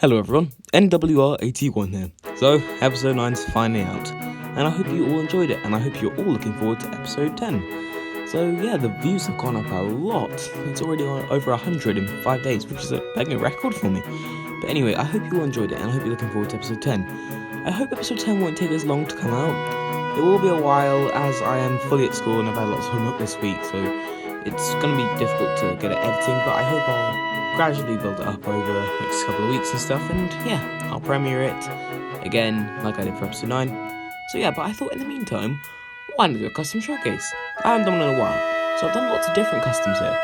Hello everyone, NWR81 here. So, episode 9's finally out, and I hope you all enjoyed it, and I hope you're all looking forward to episode 10. So yeah, the views have gone up a lot. It's already on over 100 in 5 days, which is a banging record for me. But anyway, I hope you all enjoyed it, and I hope you're looking forward to episode 10. I hope episode 10 won't take as long to come out. It will be a while, as I am fully at school and I've had lots of homework this week, so it's going to be difficult to get it editing, but I hope I'll gradually build it up over the next couple of weeks and stuff, and yeah, I'll premiere it again like I did for episode 9. So yeah, but I thought in the meantime, why not do a custom showcase? I haven't done one in a while, so I've done lots of different customs here.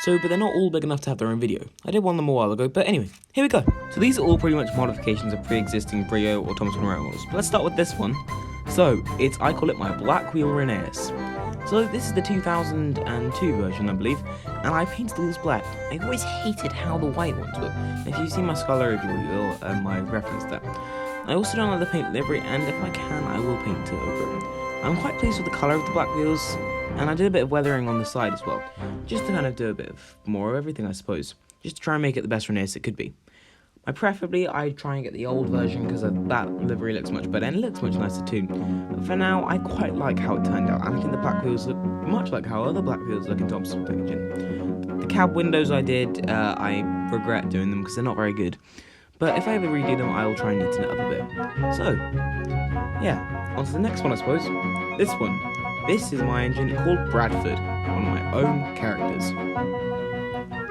But they're not all big enough to have their own video. I did one of them a while ago, but anyway, here we go. So these are all pretty much modifications of pre-existing Brio or Thomas Monroe models. But let's start with this one. So, I call it my Black Wheel Rheneas. So this is the 2002 version, I believe, and I painted the wheels black. I've always hated how the white ones look. If you see my Scholar review, I referenced that. I also don't like the paint livery, and if I can, I will paint it over. I'm quite pleased with the colour of the black wheels, and I did a bit of weathering on the side as well, just to kind of do a bit of more of everything, I suppose, just to try and make it the best Rheneas it could be. Preferably, I try and get the old version because that livery looks much better and it looks much nicer too. But for now, I quite like how it turned out. I think the black wheels look much like how other black wheels look in Thompson packaging. The cab windows I did, I regret doing them because they're not very good. But if I ever redo them, I will try and neaten it up a bit. So, yeah, on to the next one, I suppose. This one. This is my engine called Bradford, one of my own characters.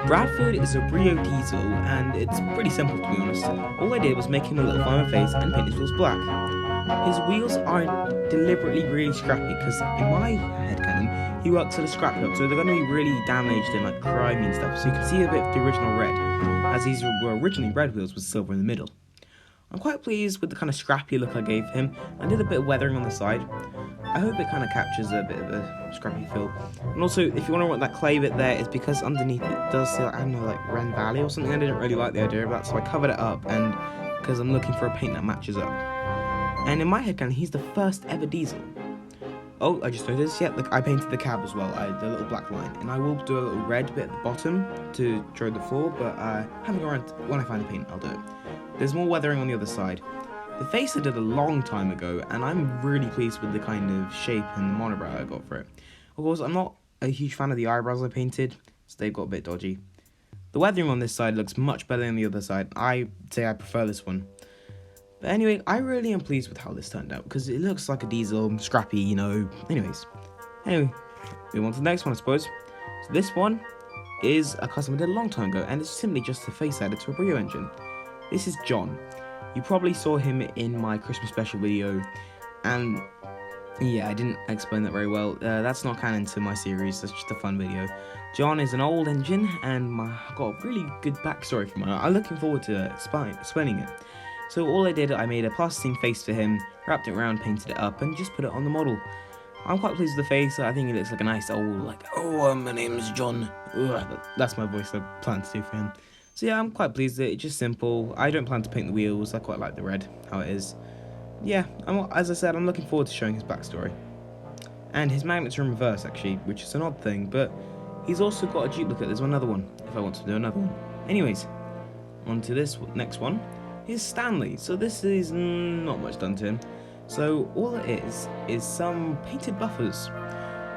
Bradford is a Brio diesel, and it's pretty simple to be honest. All I did was make him a little farmer face and paint his wheels black. His wheels are deliberately really scrappy because in my headcanon, he works at a scrapyard, so they're going to be really damaged and like grimy and stuff, so you can see a bit of the original red, as these were originally red wheels with silver in the middle. I'm quite pleased with the kind of scrappy look I gave him. I did a bit of weathering on the side. I hope it kind of captures a bit of a scrappy feel. And also, if you wonder what that clay bit there is, because underneath it does say, I don't know, like Wren Valley or something. I didn't really like the idea of that, so I covered it up, and because I'm looking for a paint that matches up. And in my headcanon, he's the first ever diesel. Oh, I just noticed, yeah, look, I painted the cab as well, the little black line. And I will do a little red bit at the bottom to show the floor, but having around, when I find the paint, I'll do it. There's more weathering on the other side. The face I did a long time ago, and I'm really pleased with the kind of shape and monobrow I got for it. Of course, I'm not a huge fan of the eyebrows I painted, so they got a bit dodgy. The weathering on this side looks much better than the other side. I say I prefer this one. But anyway, I really am pleased with how this turned out, because it looks like a diesel, scrappy, you know. Anyway, move on to the next one, I suppose. So this one is a custom I did a long time ago, and it's simply just the face added to a Brio engine. This is John. You probably saw him in my Christmas special video, and yeah, I didn't explain that very well. That's not canon to my series, that's just a fun video. John is an old engine, and I've got a really good backstory for mine. I'm looking forward to explaining it. So all I did, I made a plasticine face for him, wrapped it around, painted it up, and just put it on the model. I'm quite pleased with the face. I think it looks like a nice old, like, oh, my name's John. Ugh, that's my voice I plan to do for him. So yeah, I'm quite pleased with it. It's just simple. I don't plan to paint the wheels. I quite like the red, how it is. Yeah, as I said, I'm looking forward to showing his backstory. And his magnets are in reverse, actually, which is an odd thing, but he's also got a duplicate. There's another one, if I want to do another one. Anyways, on to this next one. Here's Stanley. So this is not much done to him. So all it is some painted buffers.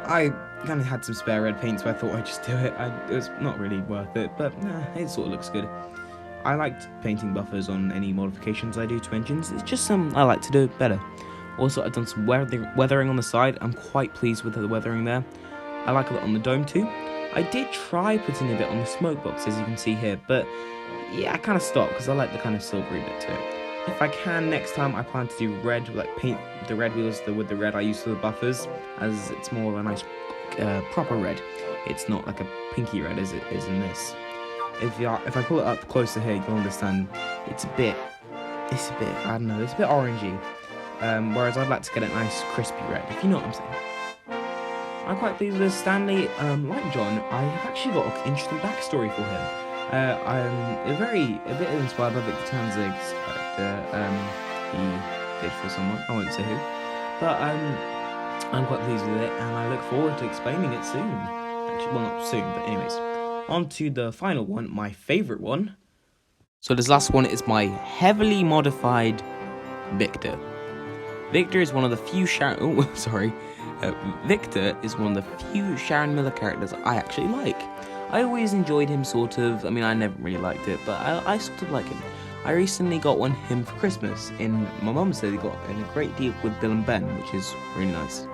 I kind of had some spare red paint, so I thought I'd just do it. It was not really worth it, but it sort of looks good. I liked painting buffers on any modifications I do to engines. It's just I like to do it better. Also, I've done some weathering on the side. I'm quite pleased with the weathering there. I like a lot on the dome too. I did try putting a bit on the smoke box, as you can see here, but yeah, I kind of stopped because I like the kind of silvery bit to it. If I can, next time I plan to do red, like paint the red wheels with the red I use for the buffers, as it's more of a nice proper red. It's not like a pinky red as it is in this. If I pull it up closer here, you'll understand it's a bit, I don't know, it's a bit orangey. Whereas I'd like to get a nice crispy red, if you know what I'm saying. I'm quite pleased with Stanley. Like John, I have actually got an interesting backstory for him. I'm a bit inspired by Victor Tanzig's character. He did for someone, I won't say who, but I'm quite pleased with it, and I look forward to explaining it soon. Actually, well, not soon, but anyways. On to the final one, my favourite one. So this last one is my heavily modified Victor. Victor is one of the few Victor is one of the few Sharon Miller characters I actually like. I always enjoyed him, sort of. I mean, I never really liked it, but I sort of like him. I recently got him for Christmas. My mum said he got in a great deal with Bill and Ben, which is really nice.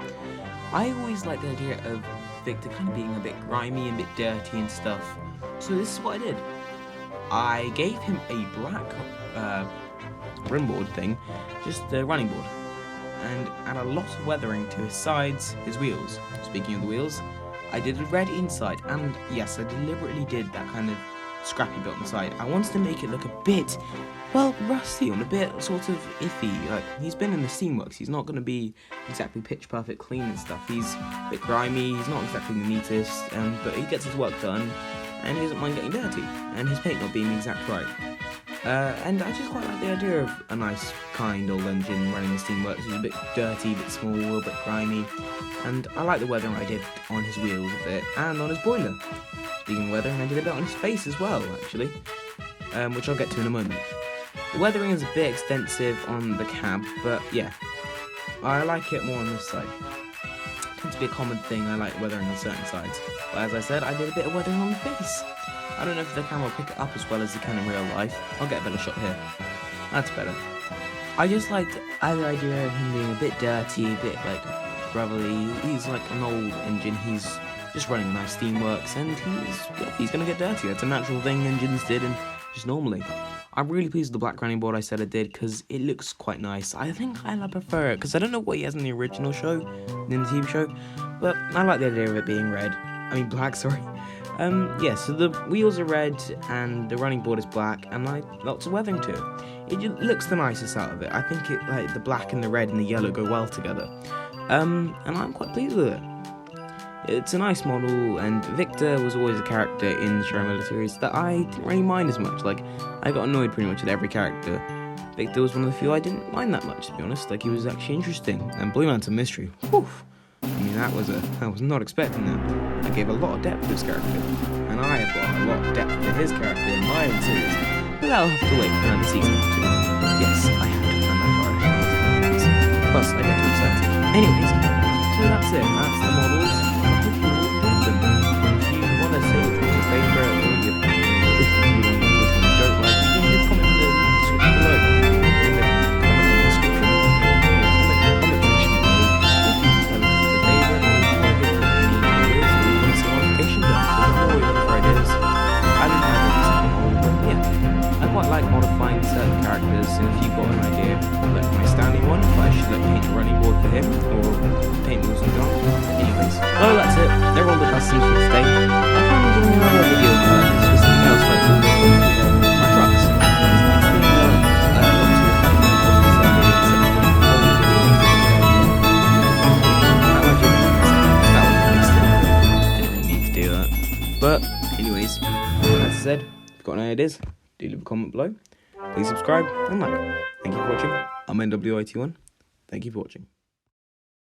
I always like the idea of Victor kind of being a bit grimy and a bit dirty and stuff. So this is what I did. I gave him a black rimboard thing, just a running board, and add a lot of weathering to his sides, his wheels. Speaking of the wheels, I did a red inside, and yes, I deliberately did that kind of scrappy bit on the side. I wanted to make it look a bit, well, rusty and a bit sort of iffy. Like, he's been in the Steamworks, he's not going to be exactly pitch perfect clean and stuff. He's a bit grimy, he's not exactly the neatest, but he gets his work done, and he doesn't mind getting dirty, and his paint not being the exact right. And I just quite like the idea of a nice, kind old engine running the Steamworks. It's a bit dirty, a bit small, a bit grimy, and I like the weathering I did on his wheels a bit, and on his boiler. Speaking of weathering, I did a bit on his face as well, actually, which I'll get to in a moment. The weathering is a bit extensive on the cab, but yeah, I like it more on this side. It tends to be a common thing, I like weathering on certain sides, but as I said, I did a bit of weathering on the face. I don't know if the camera will pick it up as well as it can in real life. I'll get a better shot here. That's better. I just liked the idea of him being a bit dirty, a bit like gravelly. He's like an old engine. He's just running nice Steamworks, and he's gonna get dirty. That's a natural thing engines did, and just normally. I'm really pleased with the black running board I said I did, because it looks quite nice. I think I prefer it, because I don't know what he has in the original show, in the TV show, but I like the idea of it being black, sorry. Yeah, so the wheels are red, and the running board is black, and lots of weathering to it. It looks the nicest out of it. I think it, like, the black and the red and the yellow go well together. And I'm quite pleased with it. It's a nice model, and Victor was always a character in the Sharon Miller series that I didn't really mind as much. Like, I got annoyed pretty much with every character. Victor was one of the few I didn't mind that much, to be honest. Like, he was actually interesting. And Blue Lantern Mystery, whew. I mean, I was not expecting that. I gave a lot of depth to this character, and I have got a lot of depth to his character in my own series. But I'll have to wait for another season or two. Yes, I have to plan that far ahead. Plus, I get too excited. Anyways, so that's it. That's the models. I hope you all enjoyed them. If you want to say which one's your favourite, or which one you don't like, you can leave a comment in the description below. Like modifying certain characters, and if you've got an idea, like my standing one, if I should paint a running board for him, or paint wheels and John. Anyways, so that's it. They're all the customs for today. I plan on doing another video like this with something else, like my trucks. But anyways, as I said, if you've got any ideas, do leave a comment below. Please subscribe and like. Thank you for watching. I'm NWIT1. Thank you for watching.